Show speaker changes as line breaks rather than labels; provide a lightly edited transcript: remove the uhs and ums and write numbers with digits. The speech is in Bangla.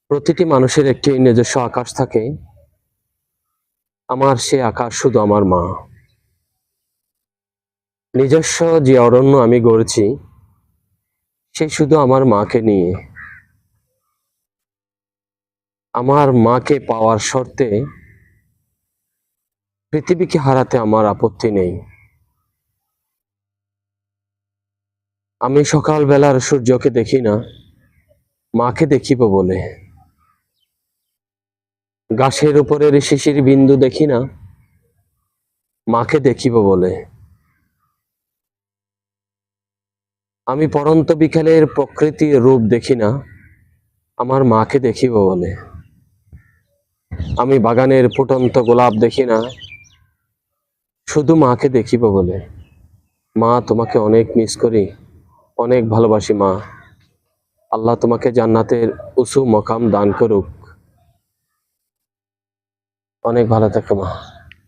প্রতিটি মানুষের একটি নিজস্ব আকাশ থাকে। আমার সে আকাশ শুধু আমার মা। নিজস্ব যে অরণ্য আমি গড়েছি সে শুধু আমার মাকে নিয়ে। আমার মাকে পাওয়ার শর্তে পৃথিবীকে হারাতে আমার আপত্তি নেই। আমি সকালবেলার সূর্যকে দেখি না, মাকে দেখিব বলে। গাছের উপরের শিশির বিন্দু দেখি না, মাকে দেখিব বলে। আমি পড়ন্ত বিকেলের প্রকৃতির রূপ দেখি না, আমার মাকে দেখিব বলে। আমি বাগানের ফুটন্ত গোলাপ দেখি না, শুধু মাকে দেখিব বলে। মা, তোমাকে অনেক মিস করি, অনেক ভালোবাসি মা। আল্লাহ তোমাকে জান্নাতের উঁচু মকাম দান করুক। অনেক ভালো থেকো মা।